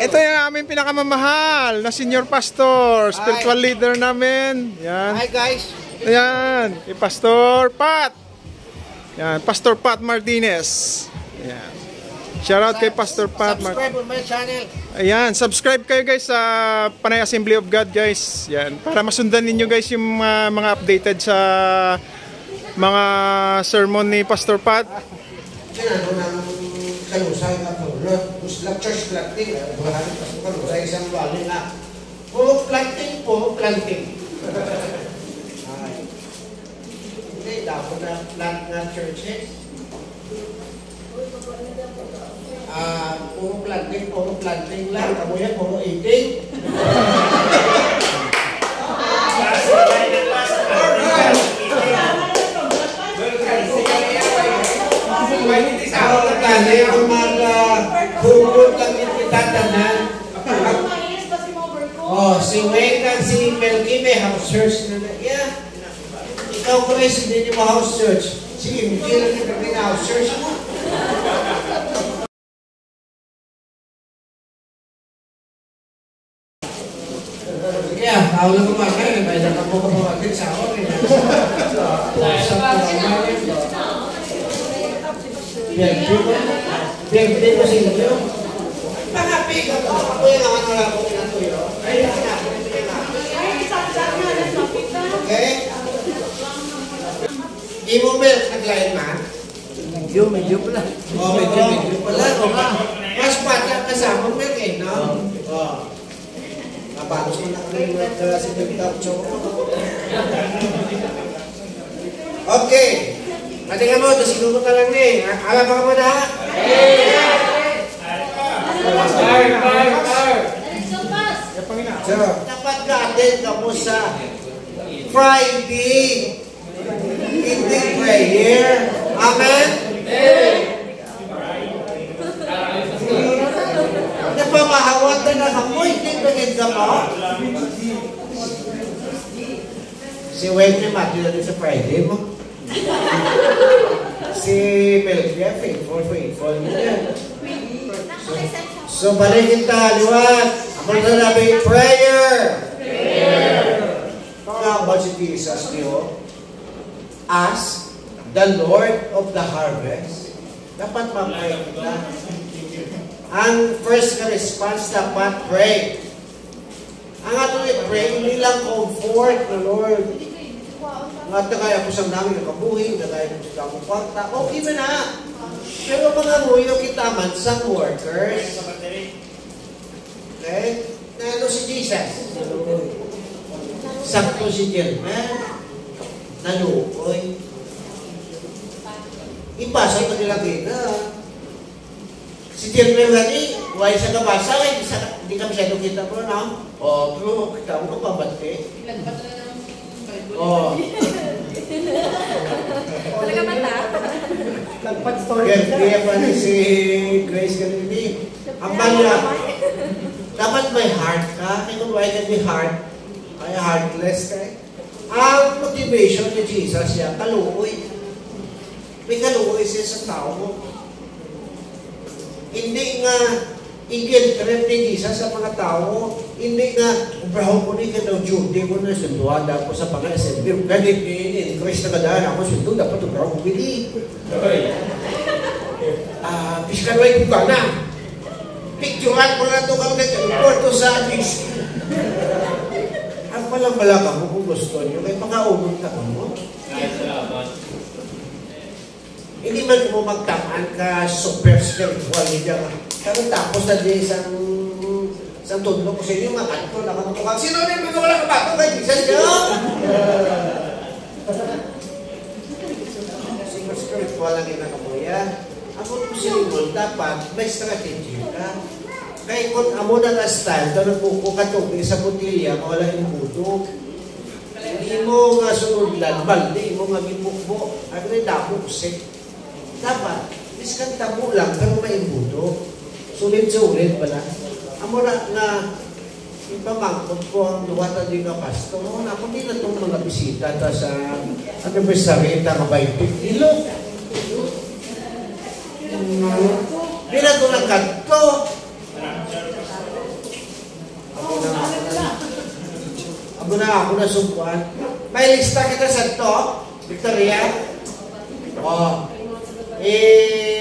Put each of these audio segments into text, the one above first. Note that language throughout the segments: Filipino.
Ito yung aming pinakamamahal na senior pastor, spiritual leader namin. Yan. Hi guys. Yan, kay Pastor Pat. Yan, Pastor Pat Martinez. Yan. Shout out kay Pastor Pat. Subscribe on my channel. Ayan, subscribe kayo guys sa Panay Assembly of God guys. Yan, para masundan ninyo guys yung mga updated sa mga sermon ni Pastor Pat. Kalusay na po. Muslim church planting. Buhanin pa sa kalusay isang bali na. Puro planting, puro planting. Hindi, dapat na plant na churches. Puro planting lang. Kamuya, puro eating. Ang mag-hugot lang yung itatanan. Si Wayne at si Melky may house church na yan. Ikaw ko rin, hindi nyo house church. Sige, hindi lang yung house church mo. Sige, ako lang kumakain. May dapat mo kumakain sa ako. Bienvenido po sa inyo. Pangapig ako. Ako yung naman wala ko pinatuyo. Ayun na ako. Okay? Di mo milk naglain man? Medyo pala. Medyo pala. Mas pata kasama milk eh, no? Nabalos mo na kami si Pagtap Chow. Okay. Matingan mo, ito siguro ka lang ni. Alam ka mo na? Dapat ka-attend ka mo sa Friday evening prayer. Amen? Napamahawat na nakamoy. Hindi bagay ka mo? Si Wendy Matthew na sa Friday mo. Si Melvia, faithful niya. So, balikin tayo liwat. Ako na namin prayer. About si Jesus niyo, as the Lord of the harvest, dapat ma-pray kita. Ang first na response, dapat pray. Ang atong i-pray, hindi lang comfort the Lord. At kaya po sa namin nakabuhi, kaya po sa kamong kwarta, okay ba na? Pero mga muyo kita man sa workers. Okay? Nano si Jesus. Sakto si Jerman. Nalukoy. Ipasa ito nila kita. Si Jerman gani, why sa kabasa, hindi kami siya kita po, no? Pero kita mo ka pabati. Talaga mata? Nagpad story. Kaya pa ni si Grace ganun. Ang bala, dapat may heart ka. Kaya kung why can be heart, kaya heartless ka. Ang motivation ni Jesus siya, kaluoy. May kaluoy siya sa tao mo. Hindi nga i-get ni Jesus sa mga tao. Hindi nga, ubraho ko ni ka daw duty ko na sunduan daw ko sa pang-assembly. Ganit ni Christ na kadaan ako sundo, dapat ubraho ko bili. Piskalway ko ka na. Picturean ko na ito kang nag-report sa addis. Ang palang malaka mo kung gusto nyo, may pakaunod ka mo. Hindi man mo magtamaan ka super spiritual niya. Pero tapos na din isang tudlo ko sa inyo, makanto na kamutukang. Sino na yung mga walang kabato kay Jesus nyo? Super spiritual lang yung nakamuya. Ako po sinimol, dapat may strategy ka. Kaya kung amo na na style, ito nagpupukatog sa butilya, wala yung buto. Hindi mo nga sunodlan, balde, mo nga gipukbo. Ano yung dapuksik? Dapat, iskanta mo lang, pero may imbuto. Sulit-sulit pala. Amo na ipamangkot ko ang luwata din ng pasto. Ako din na itong mga bisita sa anniversary na kabaytid. Ilog. Di na ito ng kanto. ako na subuan. May lista kita sa to, Victoria.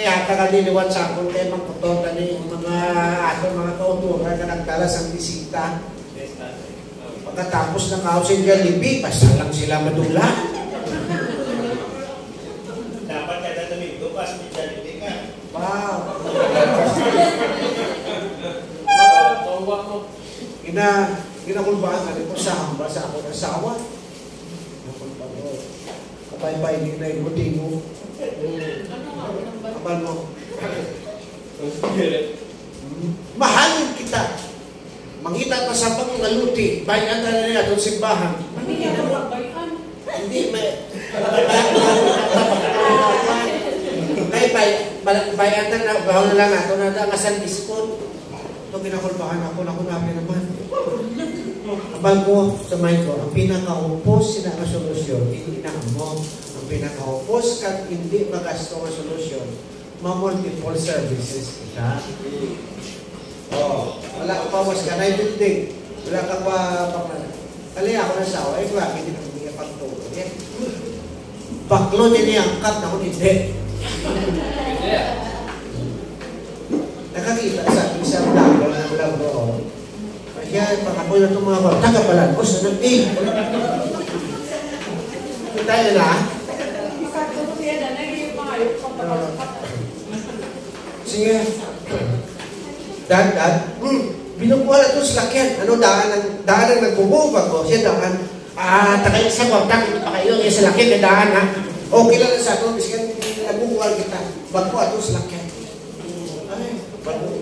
Hata ka diliwan sa akong kayo magputon ni mga ato, mga kauturan na nagdala sa bisita. Pagkatapos ng housing Jollibee, basta lang sila madula. Dapat ka dadamig doon, pas may Jollibee ka. Wow. Ginakulbaan ka rin po sa hamba sa akong asawa. Ginakulbaan mo. Kapay-pay din na yung buti mo. Kapal mo. Mahalin kita. Mangita pa sa pangaluti. Bayan na rin atong simbahan. Hindi may... Bayan na bahon na lang ato na dangasan diskon. Ito ginakulbahan ako na kunabi naman. Kapal ko sa mind ko, ang pinaka-upos na solusyon, hindi na mo. Ang pinaka-upos kat hindi magasto ang solusyon, ma-multiple services kita. Wala ka pa was ka na ibigdig. Wala ka pa kalaya ako na sawa, grabe din ang hindi pagtulog. Baklo niya ang cut na kung hindi. Nakakita sa isang vlog na vlog doon. Kaya pakapoy na itong mga bawang tagapalan ko sa nag-ing. Tayo na. Sige. Dad. Binukuha na ito sa lakyan. Ano daan ang nagbububag ko? Siya daan. Takay sa kontak. Hindi pa kayo. Kaya sa lakyan na daan ha. Okay lang sa ito. Kasi nagbubuhal kita. Bag ko ito sa lakyan.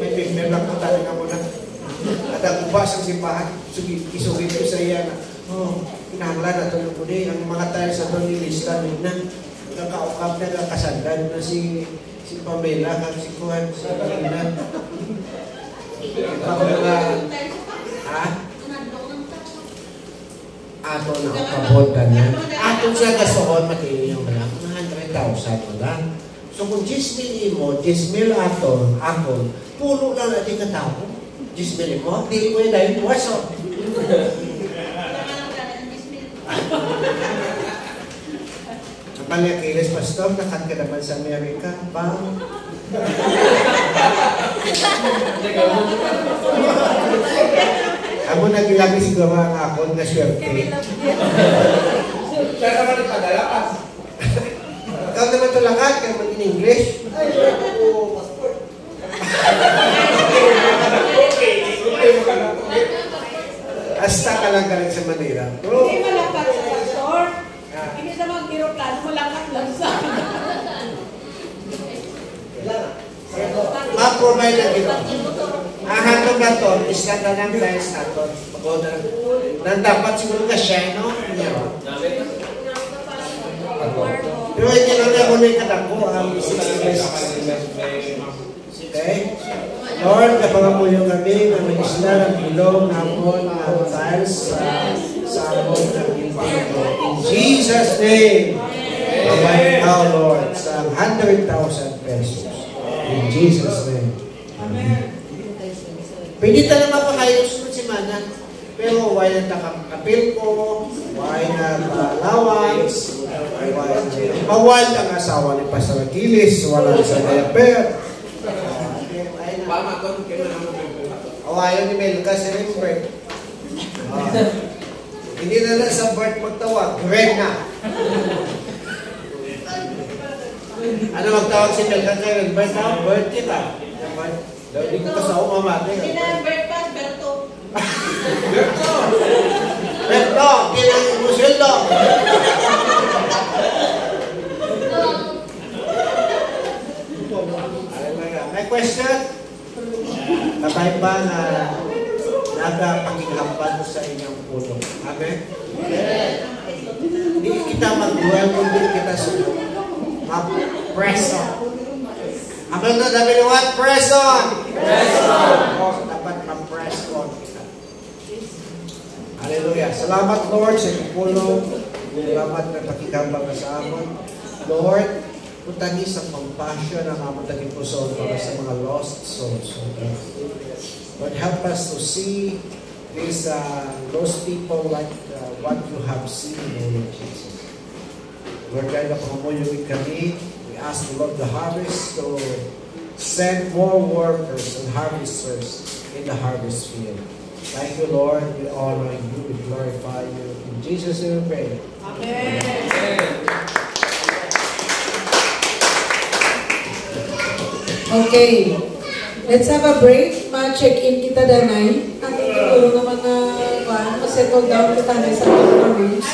May pigmer lang po tayo nga muna. At ang ubas ang simbahan, isugit ko sa iya na, pinahanglan na ito ng puli. Ang mga tayo sa ito nilista na, nakaukap na nakasandan na si Pamela, si Kuhan, si Kalina. Ako mga, ato na kapuntan na. Ato siya gasohon, matili yung malak, 100,000 mo lang. So kung 10,000 mo, 10,000 aton, ako, pulo lang natin katao. 10,000 mo, di ko yun dahil puwaso. Kapal niya kilis, Pastor, nakat ka naman sa Amerika. Ba? Amo nagilagi siguro ang akon na swerte. Siya naman ipadala pa. Ikaw naman ito lakat, kaya naman in English. Hasta ka lang galing sa Manila. Hindi malakat sa pastor. Hindi naman kiroplano, malakat lang sa... Ma-provide na gito. Ang hatong na ito, isla na lang tayo sa ito. Nang dapat siguro ka siya, no? Pero hindi lang na muna yung katako. Okay? Lord, kapangapuyo kami na may isla ng ilong, hapon, tiles, sa amon ng impito. In Jesus' name, provide now, Lord, sa 100,000 pesos. In Jesus' name. Amen. Pwede talaga pa kayo sunod si Mana. Pero why na takapil ko, why na allowance, bawal ang asawa ni Pastor Aquiles, wala sa diaper. Ayaw ni Melka si Rimbert. Hindi na lang sa Bert magtawag, Greg na. Ano magtawag si Melka kay Rimbert na? Bert kita. Hindi ko pa sa umamati. Hindi na Bert pa, Berto. Berto, kinang musildo. May question? Kapay ba na nagpagighampan sa inyong puso? Amen? Hindi kita mag-duel kung hindi kita sunod. Mag-preso. Amen na, sabi ni what? Preso! Preso! Dapat mag-press on kita. Hallelujah. Salamat, Lord, sa ipulong. Salamat na pakighambang ka sa amon. Lord, putagi sa compassion ang amon taging puso para sa mga lost souls. Lord, help us to see Please, those people like what you have seen in the name of Jesus. Lord God, na pamumuyo kami. We ask the Lord the harvest to send more workers and harvesters in the harvest field. Thank you, Lord. We honor you. We glorify you. In Jesus' name we pray. Amen. Okay. Let's have a break. Ma-check-in kita danay. Ating siguro ng mga settle down kita na sa mga rooms.